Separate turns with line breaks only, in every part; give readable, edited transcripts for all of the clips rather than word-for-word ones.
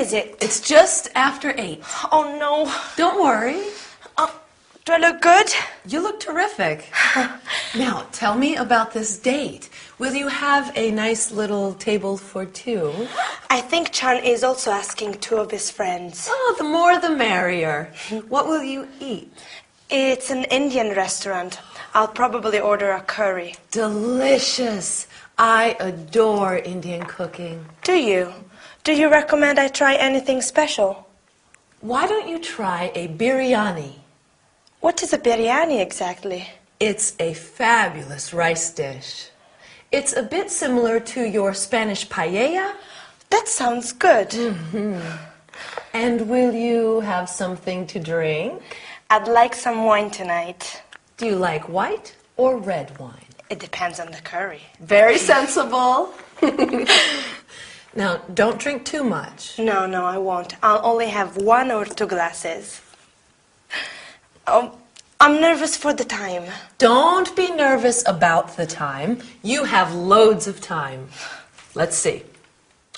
is it?
It's just after 8.
Oh, no.
Don't worry.
Do I look good?
You look terrific. Now, tell me about this date. Will you have a nice little table for 2?
I think Chan is also asking 2 of his friends.
Oh, the more the merrier. What will you eat?
It's an Indian restaurant. I'll probably order a curry.
Delicious. I adore Indian cooking.
Do you? Do you recommend I try anything special?
Why don't you try a biryani?
What is a biryani exactly?
It's a fabulous rice dish. It's a bit similar to your Spanish paella.
That sounds good.
And will you have something to drink?
I'd like some wine tonight.
Do you like white or red wine?
It depends on the curry.
Very sensible. Now, don't drink too much.
No, I won't. I'll only have 1 or 2 glasses. Oh, I'm nervous for the time.
Don't be nervous about the time. You have loads of time. Let's see.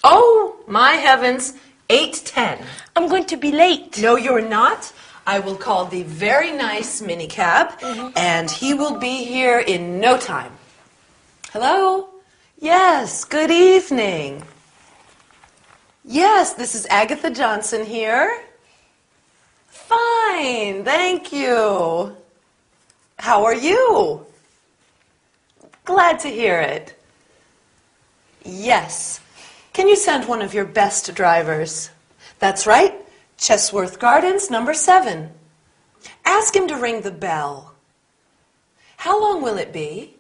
Oh, my heavens, 8:10.
I'm going to be late.
No, you're not. I will call the very nice minicab, and he will be here in no time. Hello? Yes, good evening. Yes, this is Agatha Johnson here. Fine, thank you. How are you? Glad to hear it. Yes. Can you send one of your best drivers? That's right. Chesworth Gardens, number 7. Ask him to ring the bell. How long will it be?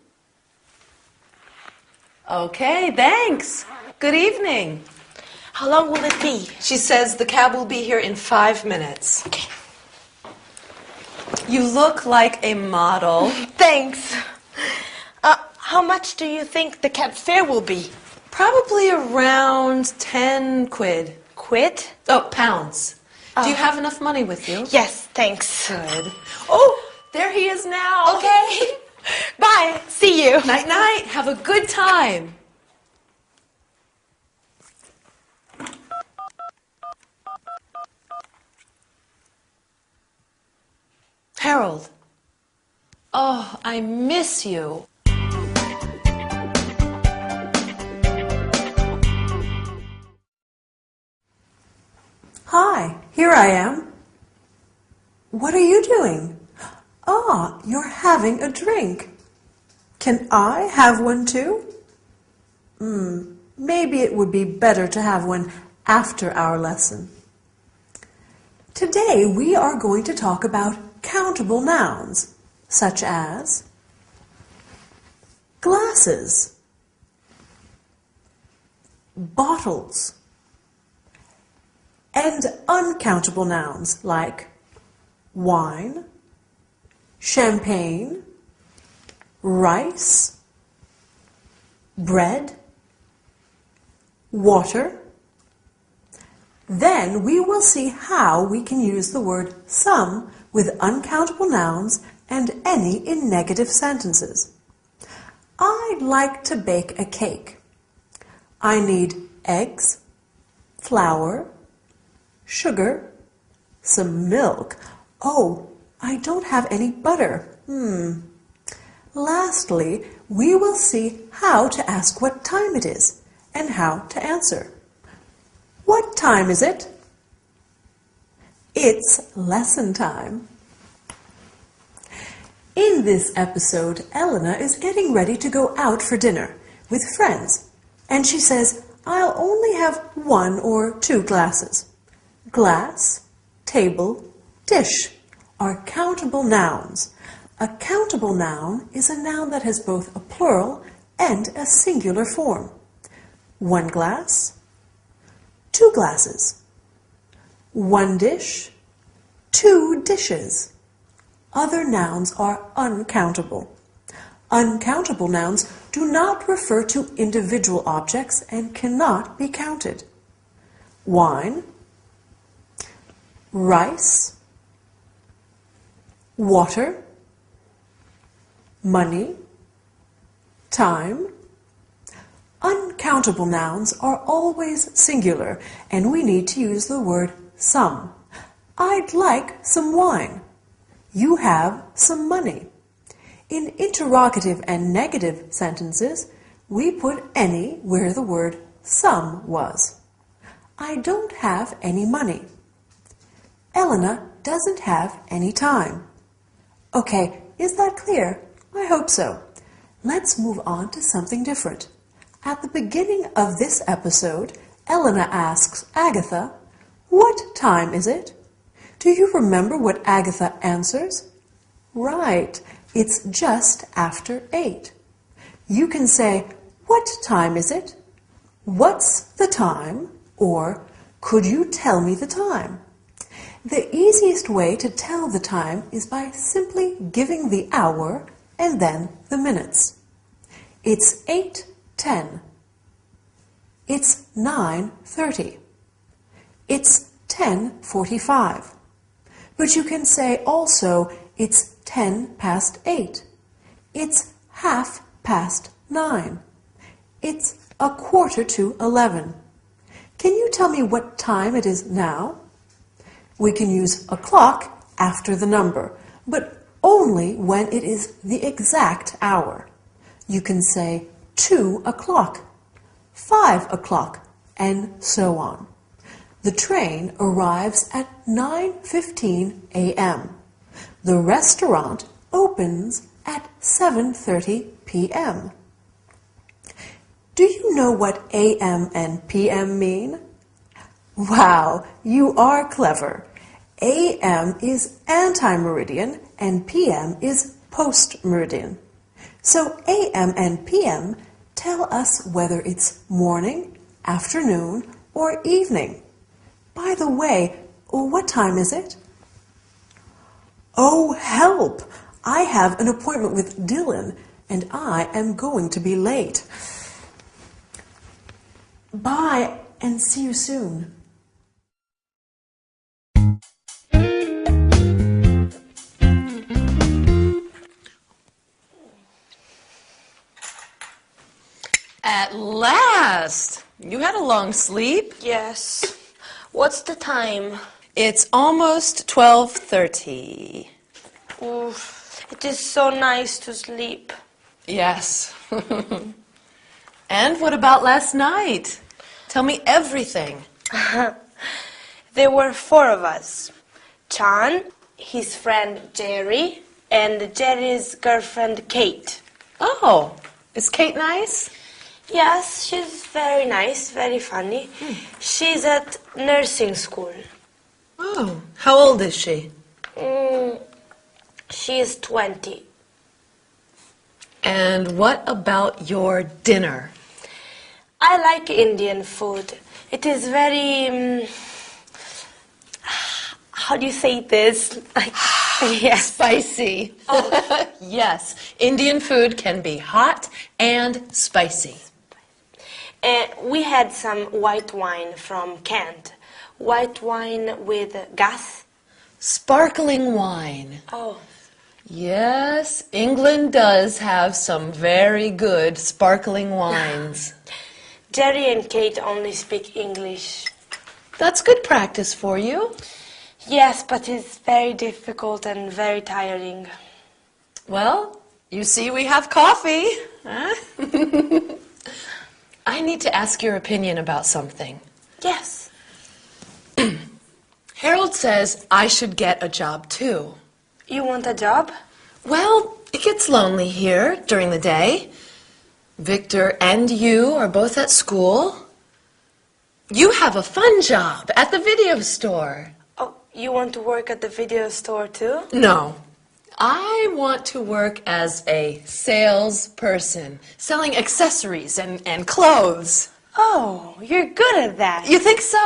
Okay, thanks. Good evening.
How long will it be?
She says the cab will be here in 5 minutes.
Okay.
You look like a model.
Thanks. How much do you think the cab fare will be?
Probably around 10 quid.
Quid?
Oh, pounds. Do you have enough money with you?
Yes, thanks.
Good. Oh, there he is now.
Okay. Bye. See you.
Night, night. Have a good time. Harold. Oh, I miss you.
Hi, here I am. What are you doing? Ah, you're having a drink. Can I have one too? Maybe it would be better to have one after our lesson. Today we are going to talk about countable nouns, such as glasses, bottles, and uncountable nouns like wine, champagne, rice, bread, water. Then we will see how we can use the word some with uncountable nouns and any in negative sentences. I'd like to bake a cake. I need eggs, flour, sugar, some milk. Oh, I don't have any butter. Lastly, we will see how to ask what time it is and how to answer. What time is it? It's lesson time. In this episode, Elena is getting ready to go out for dinner with friends, and she says, I'll only have 1 or 2 glasses. Glass, table, dish are countable nouns. A countable noun is a noun that has both a plural and a singular form. 1 glass, 2 glasses. 1 dish, 2 dishes. Other nouns are uncountable. Uncountable nouns do not refer to individual objects and cannot be counted. Wine, rice, water, money, time. Uncountable uncountable nouns are always singular, and we need to use the word some. I'd like some wine. You have some money. In interrogative and negative sentences, we put any where the word some was. I don't have any money. Elena doesn't have any time. Okay, is that clear? I hope so. Let's move on to something different. At the beginning of this episode, Elena asks Agatha, "What time is it?" Do you remember what Agatha answers? Right, it's just after 8. You can say, "What time is it?" "What's the time?" or "Could you tell me the time?" The easiest way to tell the time is by simply giving the hour and then the minutes. It's 8:10. It's 9:30. It's 10:45. But you can say also it's 10 past 8. It's 9:30. It's 10:45. Can you tell me what time it is now? We can use a clock after the number, but only when it is the exact hour. You can say 2 o'clock, 5 o'clock, and so on. The train arrives at 9:15 a.m. The restaurant opens at 7:30 p.m. Do you know what a.m. and p.m. mean? Wow, you are clever. A.m. is anti-meridian and p.m. is post-meridian. So a.m. and p.m. tell us whether it's morning, afternoon, or evening. By the way, what time is it? Oh, help! I have an appointment with Dylan, and I am going to be late. Bye, and see you soon.
At last! You had a long sleep.
Yes. What's the time?
It's almost 12:30.
Oof, it is so nice to sleep.
Yes. And what about last night? Tell me everything.
There were 4 of us. Chan, his friend Jerry, and Jerry's girlfriend Kate.
Oh, is Kate nice?
Yes, she's very nice, very funny. She's at nursing school.
Oh, how old is she?
She is 20.
And what about your dinner?
I like Indian food. It is very... how do you say this? Yes.
Spicy. Oh. Yes, Indian food can be hot and spicy.
We had some white wine from Kent. White wine with gas.
Sparkling wine.
Oh.
Yes, England does have some very good sparkling wines.
Jerry and Kate only speak English.
That's good practice for you.
Yes, but it's very difficult and very tiring.
Well, you see we have coffee. Huh? I need to ask your opinion about something.
Yes.
Harold says I should get a job too.
You want a job?
Well, it gets lonely here during the day. Victor and you are both at school. You have a fun job at the video store.
Oh, you want to work at the video store too?
No. I want to work as a salesperson, selling accessories and clothes.
Oh, you're good at that.
You think so?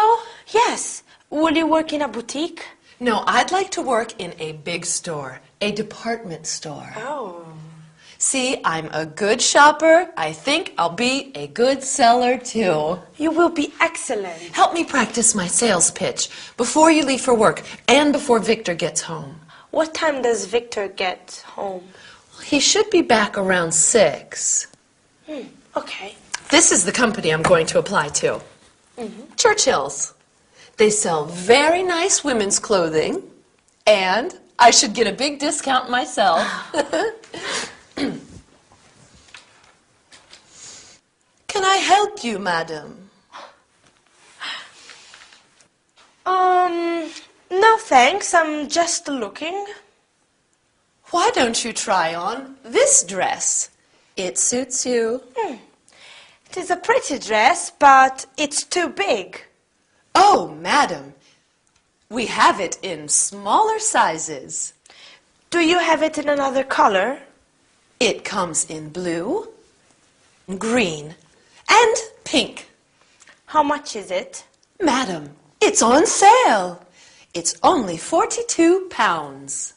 Yes. Will you work in a boutique?
No, I'd like to work in a big store, a department store.
Oh.
See, I'm a good shopper. I think I'll be a good seller too.
You will be excellent.
Help me practice my sales pitch before you leave for work and before Victor gets home.
What time does Victor get home?
He should be back around 6.
Okay.
This is the company I'm going to apply to. Churchill's. They sell very nice women's clothing, and I should get a big discount myself. Can I help you, madam?
No thanks, I'm just looking.
Why don't you try on this dress? It suits you.
It is a pretty dress, but it's too big.
Oh, madam, we have it in smaller sizes.
Do you have it in another color?
It comes in blue, green, and pink.
How much is it?
Madam, it's on sale. It's only £42.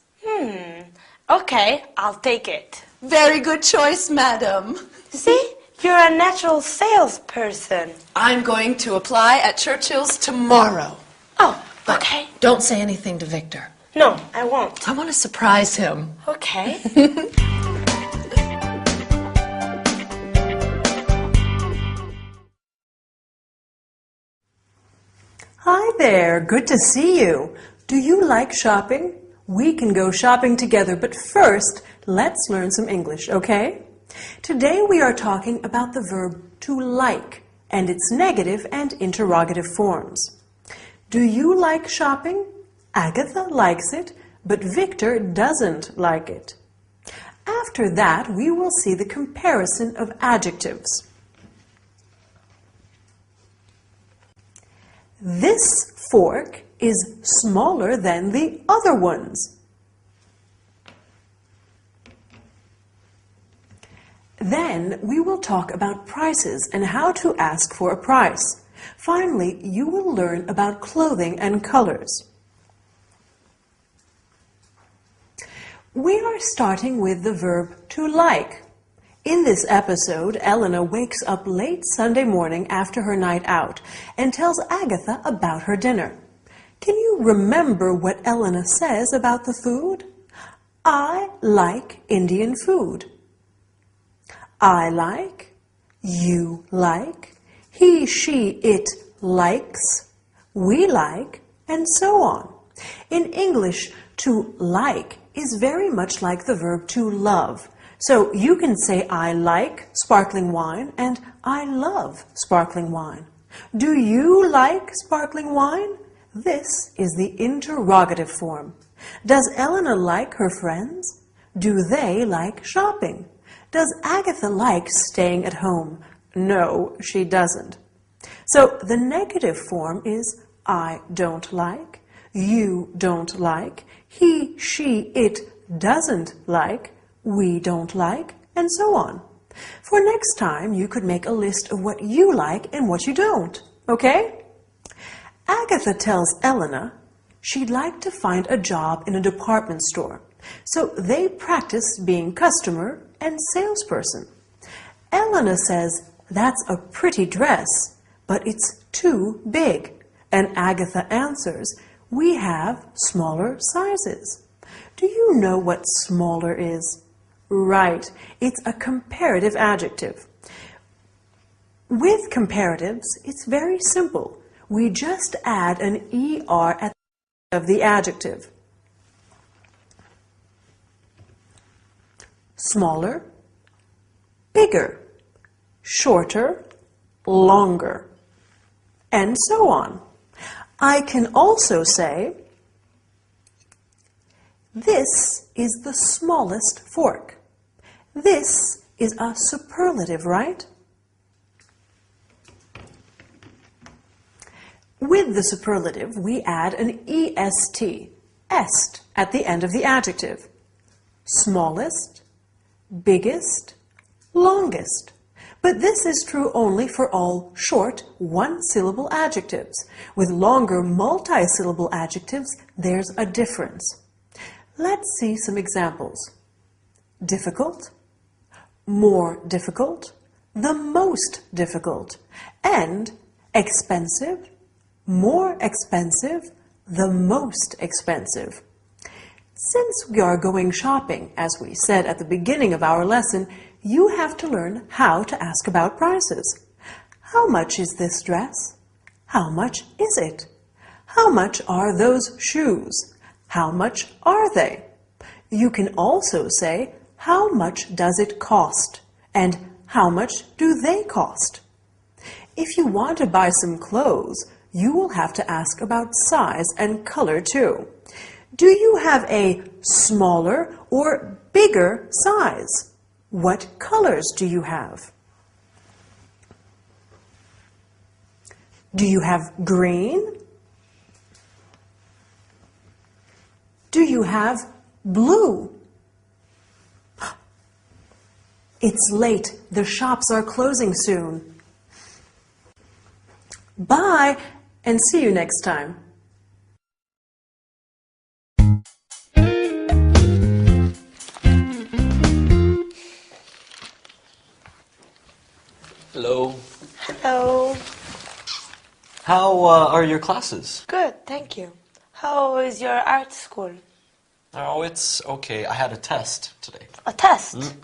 Okay, I'll take it.
Very good choice, madam.
See, you're a natural salesperson.
I'm going to apply at Churchill's tomorrow.
Oh, okay.
Don't say anything to Victor.
No, I won't.
I want to surprise him.
Okay.
Hi there, good to see you. Do you like shopping? We can go shopping together, but first, let's learn some English, okay? Today we are talking about the verb to like and its negative and interrogative forms. Do you like shopping? Agatha likes it, but Victor doesn't like it. After that, we will see the comparison of adjectives. This fork is smaller than the other ones. Then we will talk about prices and how to ask for a price. Finally, you will learn about clothing and colors. We are starting with the verb to like. In this episode, Elena wakes up late Sunday morning after her night out and tells Agatha about her dinner. Can you remember what Elena says about the food? I like Indian food. I like, you like, he, she, it likes, we like, and so on. In English, to like is very much like the verb to love. So you can say I like sparkling wine and I love sparkling wine. Do you like sparkling wine? This is the interrogative form. Does Elena like her friends? Do they like shopping? Does Agatha like staying at home? No, she doesn't. So the negative form is I don't like, you don't like, he, she, it doesn't like, we don't like, and so on. For next time, you could make a list of what you like and what you don't, okay? Agatha tells Elena she'd like to find a job in a department store, so they practice being customer and salesperson. Elena says, that's a pretty dress, but it's too big. And Agatha answers, we have smaller sizes. Do you know what smaller is? Right, it's a comparative adjective. With comparatives, it's very simple. We just add an ER at the end of the adjective. Smaller, bigger, shorter, longer, and so on. I can also say, this is the smallest fork. This is a superlative, right? With the superlative, we add an est, est, at the end of the adjective. Smallest, biggest, longest. But this is true only for all short, one-syllable adjectives. With longer, multi-syllable adjectives, there's a difference. Let's see some examples. Difficult, more difficult, the most difficult, and expensive, more expensive, the most expensive. Since we are going shopping, as we said at the beginning of our lesson, you have to learn how to ask about prices. How much is this dress? How much is it? How much are those shoes? How much are they? You can also say, how much does it cost? And how much do they cost? If you want to buy some clothes, you will have to ask about size and color too. Do you have a smaller or bigger size? What colors do you have? Do you have green? Do you have blue? It's late. The shops are closing soon. Bye, and see you next time.
Hello.
Hello.
How are your classes?
Good, thank you. How is your art school?
Oh, it's okay. I had a test today.
A test?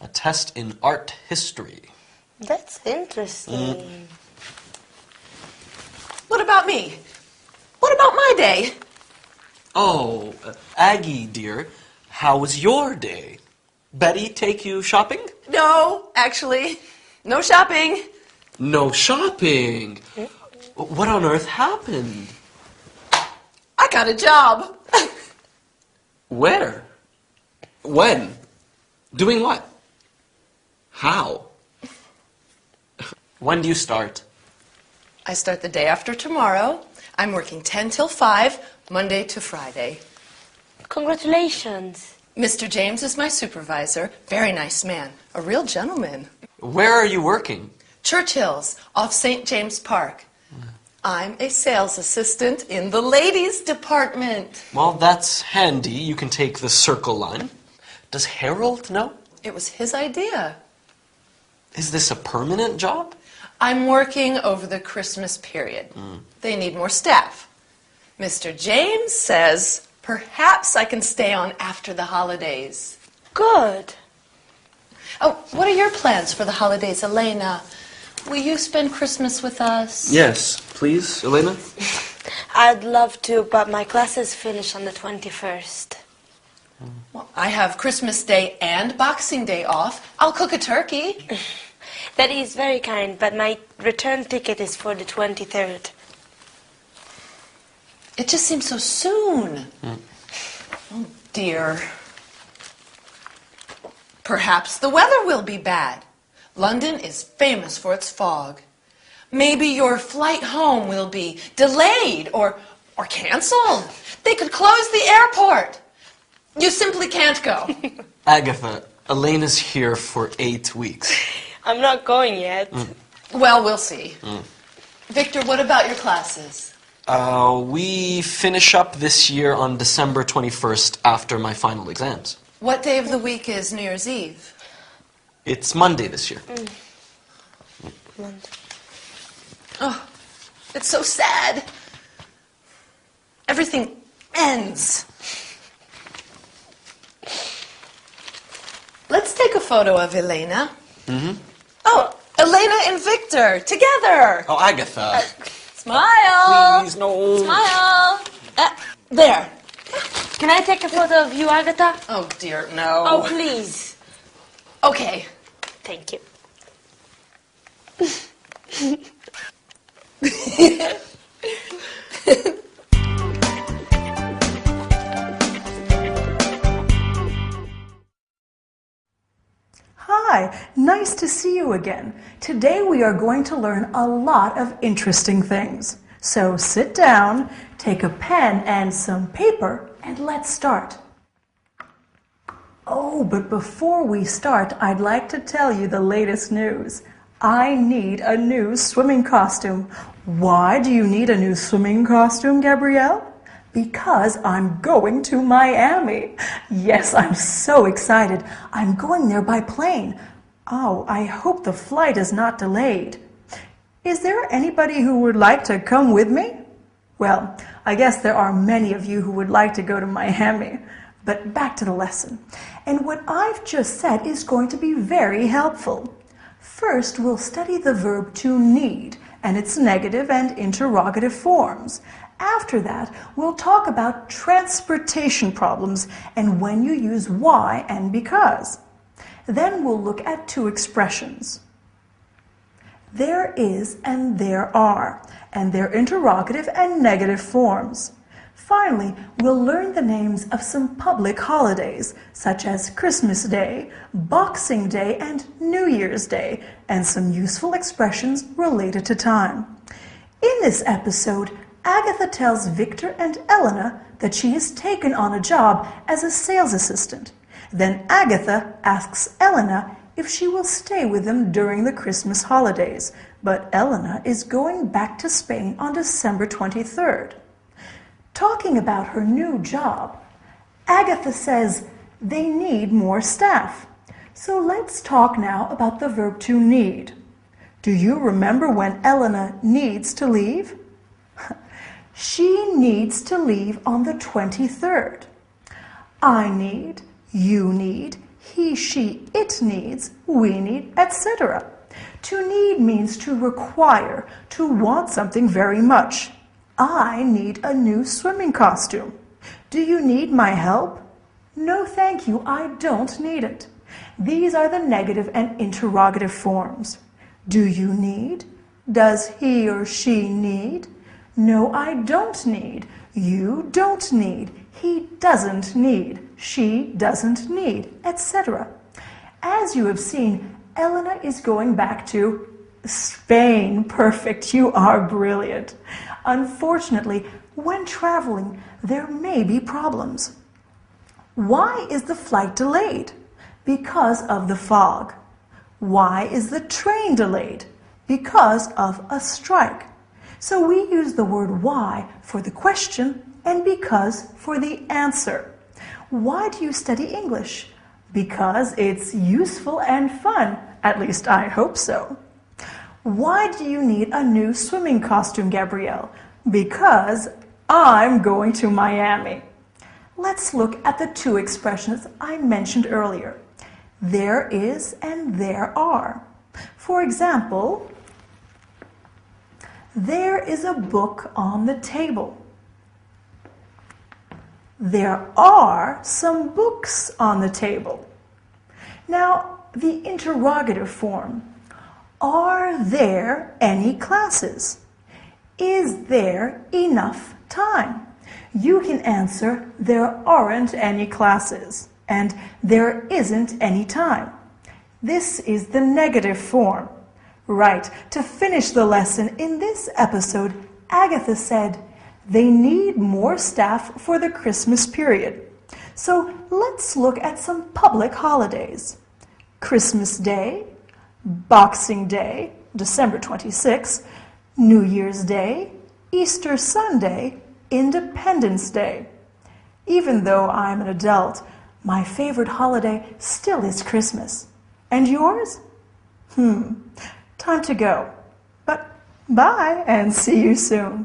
A test in art history.
That's interesting.
What about me? What about my day?
Oh, Aggie, dear, how was your day? Betty take you shopping?
No, actually, no shopping.
No shopping? What on earth happened?
I got a job.
Where? When? Doing what? How? When do you start?
I start the day after tomorrow. I'm working 10 till 5, Monday to Friday.
Congratulations.
Mr. James is my supervisor. Very nice man. A real gentleman.
Where are you working?
Churchill's, off St. James Park. I'm a sales assistant in the ladies department.
Well, that's handy. You can take the circle line. Does Harold know?
It was his idea.
Is this a permanent job?
I'm working over the Christmas period. They need more staff. Mr. James says perhaps I can stay on after the holidays.
Good.
Oh, what are your plans for the holidays, Elena? Will you spend Christmas with us?
Yes, please, Elena.
I'd love to, but my classes finish on the 21st.
Well, I have Christmas Day and Boxing Day off. I'll cook a turkey.
That is very kind, but my return ticket is for the 23rd.
It just seems so soon. Oh, dear. Perhaps the weather will be bad. London is famous for its fog. Maybe your flight home will be delayed or canceled. They could close the airport. You simply can't go.
Agatha, Elena's here for 8 weeks.
I'm not going yet.
Well, we'll see. Victor, what about your classes?
We finish up this year on December 21st after my final exams.
What day of the week is New Year's Eve?
It's Monday this year.
Monday.
Oh, it's so sad. Everything ends. Let's take a photo of Elena. Oh, Elena and Victor, together.
Oh, Agatha.
Smile.
Please, no.
Smile. There.
Can I take a photo of you, Agatha?
Oh, dear, no.
Oh, please.
Okay.
Thank you.
Hi, nice to see you again. Today we are going to learn a lot of interesting things. So sit down, take a pen and some paper, and let's start. Oh, but before we start, I'd like to tell you the latest news. I need a new swimming costume. Why do you need a new swimming costume, Gabrielle? Because I'm going to Miami. Yes, I'm so excited. I'm going there by plane. Oh, I hope the flight is not delayed. Is there anybody who would like to come with me? Well, I guess there are many of you who would like to go to Miami. But back to the lesson. And what I've just said is going to be very helpful. First, we'll study the verb to need and its negative and interrogative forms. After that, we'll talk about transportation problems and when you use why and because. Then we'll look at two expressions. There is and there are, and their interrogative and negative forms. Finally, we'll learn the names of some public holidays, such as Christmas Day, Boxing Day, and New Year's Day, and some useful expressions related to time. In this episode, Agatha tells Victor and Elena that she has taken on a job as a sales assistant. Then Agatha asks Elena if she will stay with them during the Christmas holidays, but Elena is going back to Spain on December 23rd. Talking about her new job, Agatha says they need more staff. So let's talk now about the verb to need. Do you remember when Elena needs to leave? She needs to leave on the 23rd. I need, you need, he, she, it needs, we need, etc. To need means to require, to want something very much. I need a new swimming costume. Do you need my help? No, thank you, I don't need it. These are the negative and interrogative forms. Do you need? Does he or she need? No, I don't need. You don't need. He doesn't need. She doesn't need, etc. As you have seen, Elena is going back to Spain. Perfect. You are brilliant. Unfortunately, when traveling, there may be problems. Why is the flight delayed? Because of the fog. Why is the train delayed? Because of a strike. So we use the word why for the question and because for the answer. Why do you study English? Because it's useful and fun. At least I hope so. Why do you need a new swimming costume, Gabrielle? Because I'm going to Miami. Let's look at the two expressions I mentioned earlier. There is and there are. For example, there is a book on the table. There are some books on the table. Now, the interrogative form. Are there any classes? Is there enough time? You can answer, there aren't any classes, and there isn't any time. This is the negative form. Right, to finish the lesson in this episode, Agatha said, they need more staff for the Christmas period. So let's look at some public holidays. Christmas Day, Boxing Day, December 26th, New Year's Day, Easter Sunday, Independence Day. Even though I'm an adult, my favorite holiday still is Christmas. And yours? Time to go. But bye and see you soon.